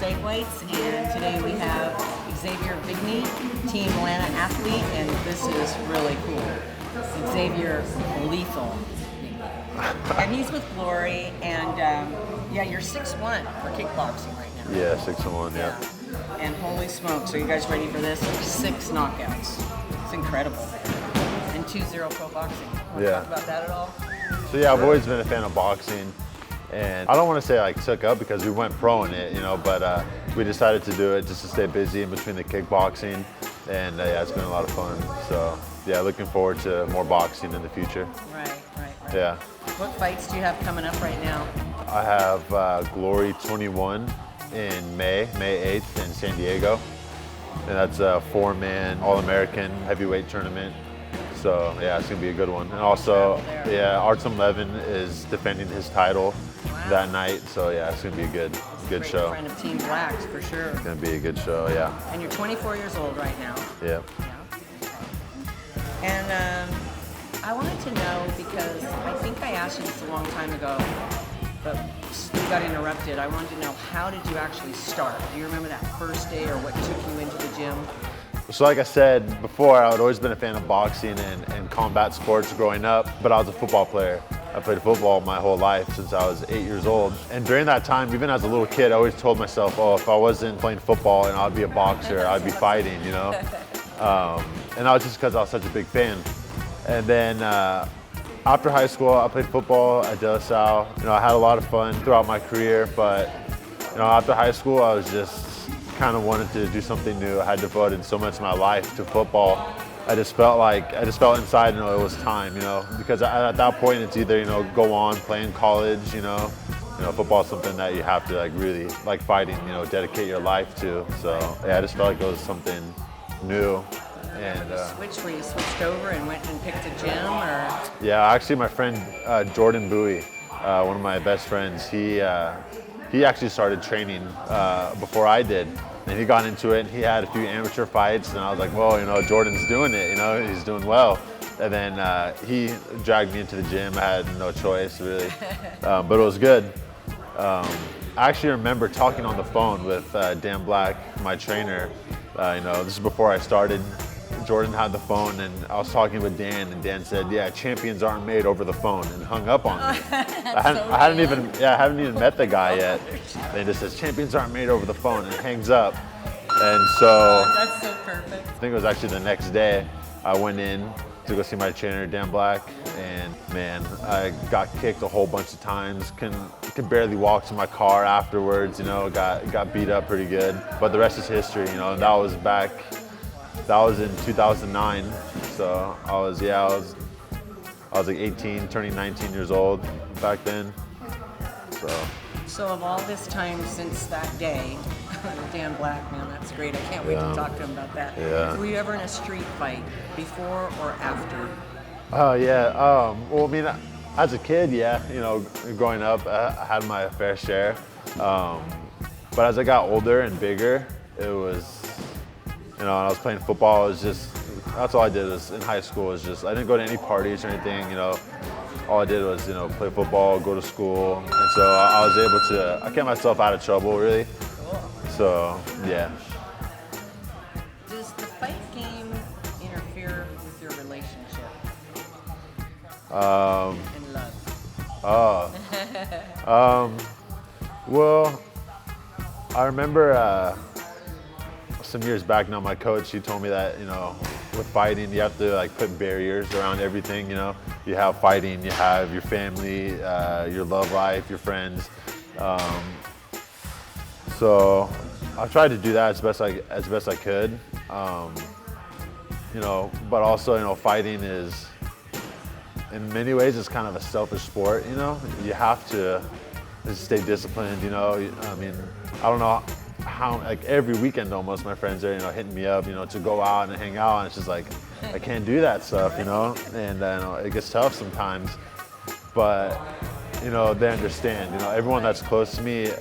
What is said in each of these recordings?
state weights, and today we have Xavier Vigney, Team Lana athlete, and this is really cool. Xavier lethal. And he's with Glory, and yeah, you're 6'1" for kickboxing right now. Yeah, 6'1", yeah. And holy smokes, are you guys ready for this? 6 knockouts. It's incredible. And 2-0 pro boxing. Want to talk about that at all? So yeah, I've always been a fan of boxing. And I don't want to say like took up because we went pro in it, you know, but we decided to do it just to stay busy in between the kickboxing. And yeah, it's been a lot of fun. So yeah, looking forward to more boxing in the future. Right. Yeah. What fights do you have coming up right now? I have Glory 21 in May 8th in San Diego. And that's a 4-man All-American heavyweight tournament. So yeah, it's gonna be a good one. And also, yeah, Arts 11 is defending his title that night. So yeah, it's gonna be a good show. Friend of Team Blacks for sure. It's gonna be a good show, yeah. And you're 24 years old right now. Yeah. And I wanted to know, because I think I asked you this a long time ago, but we got interrupted. I wanted to know, how did you actually start? Do you remember that first day or what took you into the gym? So like I said before, I'd always been a fan of boxing and combat sports growing up, but I was a football player. I played football my whole life since I was 8 years old. And during that time, even as a little kid, I always told myself, oh, if I wasn't playing football, and I'd be a boxer, I'd be fighting, you know? And that was just because I was such a big fan. And then after high school, I played football at De La Salle. You know, I had a lot of fun throughout my career, but you know, after high school, I was just kind of wanted to do something new. I had devoted so much of my life to football. I just felt inside, you know, it was time, you know, because at that point, it's either, you know, go on, play in college, you know, football is something that you have to like really, like fighting, you know, dedicate your life to. So yeah, I just felt like it was something new. And switch where you switched over and went and picked a gym, or? Yeah, actually my friend Jordan Bowie, one of my best friends, he actually started training before I did. And he got into it and he had a few amateur fights, and I was like, well, you know, Jordan's doing it, you know, he's doing well. And then he dragged me into the gym. I had no choice really, but it was good. I actually remember talking on the phone with Dan Black, my trainer. You know, this is before I started. Jordan had the phone, and I was talking with Dan, and Dan said, yeah, champions aren't made over the phone, and hung up on me. I hadn't even met the guy yet. And he just says, champions aren't made over the phone, and hangs up. And so, that's so perfect. I think it was actually the next day, I went in to go see my trainer, Dan Black, and man, I got kicked a whole bunch of times. Can barely walk to my car afterwards, you know, got beat up pretty good. But the rest is history, you know, and that was in 2009. So I was like 18, turning 19 years old back then. So of all this time since that day, Dan Black, man, that's great. I can't wait to talk to him about that. Yeah. Were you ever in a street fight before or after? Oh yeah. Well, I mean, as a kid, yeah, you know, growing up, I had my fair share. But as I got older and bigger, it was, you know, when I was playing football, it was just, that's all I did was in high school. Was just, I didn't go to any parties or anything, you know. All I did was, you know, play football, go to school. And so I was able to, I kept myself out of trouble, really. Cool. So, yeah. Does the fight game interfere with your relationship? And love? Well, I remember, some years back now, my coach, he told me that, you know, with fighting, you have to like put barriers around everything, you know. You have fighting, you have your family, your love life, your friends. So I tried to do that as best I could. You know, but also, you know, fighting is, in many ways, it's kind of a selfish sport, you know. You have to just stay disciplined, you know. I mean, I don't know how, like every weekend almost, my friends are, you know, hitting me up, you know, to go out and hang out, and it's just like, I can't do that stuff, you know, and you know, it gets tough sometimes, but, you know, they understand, you know, everyone that's close to me, you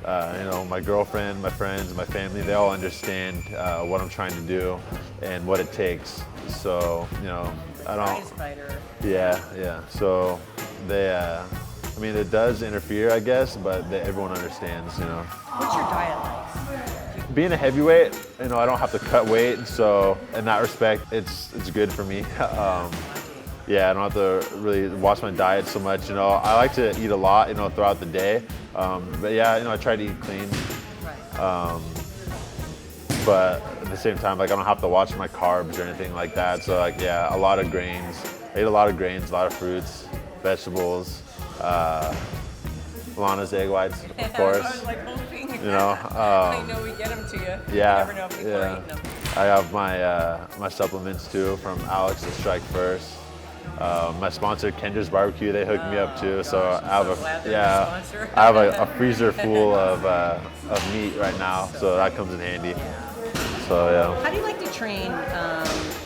know, my girlfriend, my friends, my family, they all understand what I'm trying to do and what it takes, so, you know, I don't, yeah, so they, I mean, it does interfere, I guess, but everyone understands, you know. What's your diet like? being a heavyweight, you know, I don't have to cut weight, so in that respect, it's good for me. Yeah, I don't have to really watch my diet so much. You know, I like to eat a lot, you know, throughout the day. But yeah, you know, I try to eat clean. But at the same time, like I don't have to watch my carbs or anything like that. So like, yeah, a lot of grains. I eat a lot of grains, a lot of fruits, vegetables, Lana's egg whites, of course. I was like hoping. You know, I know we get them to you. Yeah, You never know if people are eating them. I have my supplements too from Alex at Strike First. My sponsor, Kendra's Barbecue, they hooked me up too. So I have I have a freezer full of meat right now, so that comes in handy. So yeah. How do you like to train?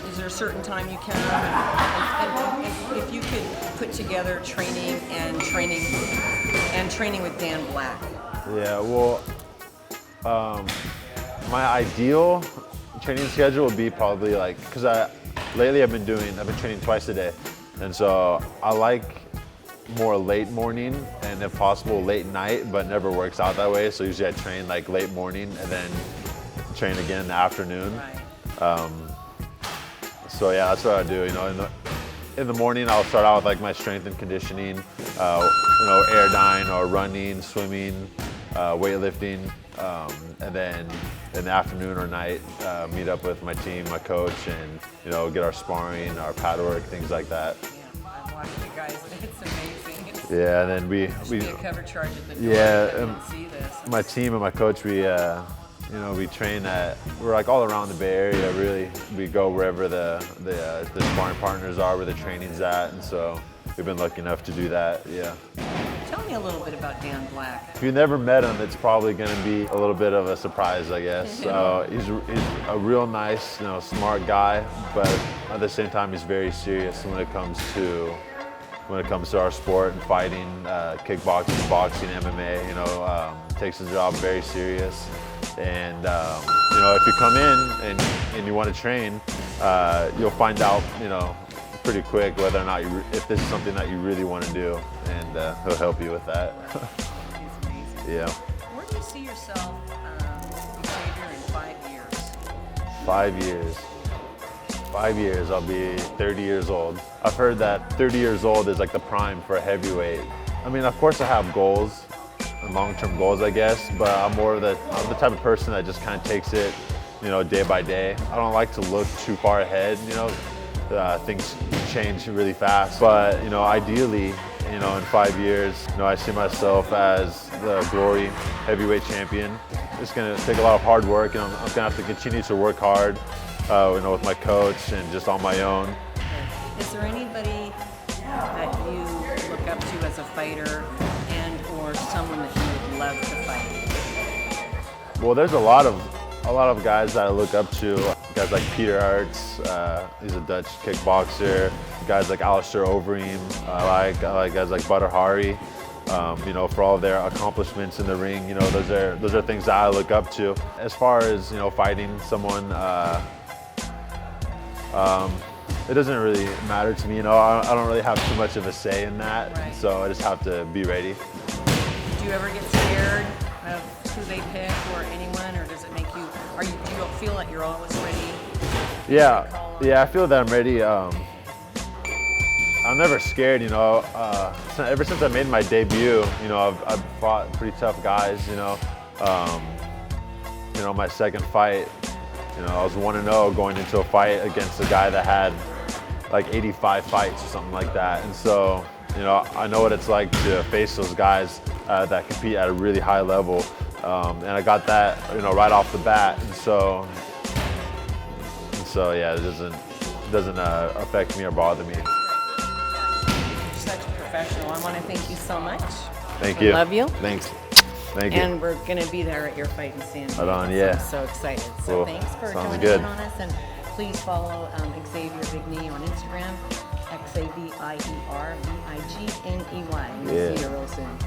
Is there a certain time you come? And if you could put together training with Dan Black. Yeah, well, my ideal training schedule would be probably like, because lately I've been training twice a day, and so I like more late morning and if possible late night, but it never works out that way. So usually I train like late morning and then train again in the afternoon. Right. So yeah, that's what I do. You know, in the morning I'll start out with like my strength and conditioning, you know, airdyne or running, swimming, weightlifting, and then in the afternoon or night meet up with my team, my coach, and you know, get our sparring, our pad work, things like that. Yeah, I'm watching you guys. It's amazing. Yeah, and then we be a cover charge at the door. Yeah, I didn't see this. My team and my coach, you know, we train we're like all around the Bay Area, really. We go wherever the sparring partners are, where the training's at, and so we've been lucky enough to do that, yeah. Tell me a little bit about Dan Black. If you never met him, it's probably gonna be a little bit of a surprise, I guess. So he's a real nice, you know, smart guy, but at the same time, he's very serious when it comes to our sport and fighting, kickboxing, boxing, MMA, you know, takes his job very serious. And you know, if you come in and you want to train, you'll find out, you know, pretty quick whether or not if this is something that you really want to do, and he'll help you with that. He's amazing. Yeah. Where do you see yourself, Xavier, in 5 years? 5 years. 5 years, I'll be 30 years old. I've heard that 30 years old is like the prime for a heavyweight. I mean, of course I have goals, long-term goals, I guess, but I'm the type of person that just kind of takes it, you know, day by day. I don't like to look too far ahead, you know. Things change really fast, but you know, ideally, you know, in 5 years, you know, I see myself as the Glory heavyweight champion. It's going to take a lot of hard work, and I'm going to have to continue to work hard, you know, with my coach and just on my own. Is there anybody that you look up to as a fighter, or someone that you would love to fight? Well, there's a lot of guys that I look up to. Guys like Peter Arts, he's a Dutch kickboxer. Guys like Alistair Overeem. I like guys like Badr Hari. You know, for all of their accomplishments in the ring. You know, those are things that I look up to. As far as, you know, fighting someone, it doesn't really matter to me. You know, I don't really have too much of a say in that. Right. So I just have to be ready. Do you ever get scared of who they pick or anyone, or does it make you? Do you feel like you're always ready? Yeah, I feel that I'm ready. I'm never scared, you know. Ever since I made my debut, you know, I've fought pretty tough guys, you know. You know, my second fight, you know, I was 1-0 going into a fight against a guy that had like 85 fights or something like that. And so, you know, I know what it's like to face those guys that compete at a really high level. And I got that, you know, right off the bat. And so yeah, it doesn't affect me or bother me. You're such a professional. I want to thank you so much. Thank you. Love you. Thanks. Thank you. And we're going to be there at your fight in San Diego. Right on, yeah. So I'm so excited. So Cool. thanks for Sounds joining good. in on us. And please follow Xavier Vigney on Instagram, Xavier Vigney. We'll Yeah. see you real soon.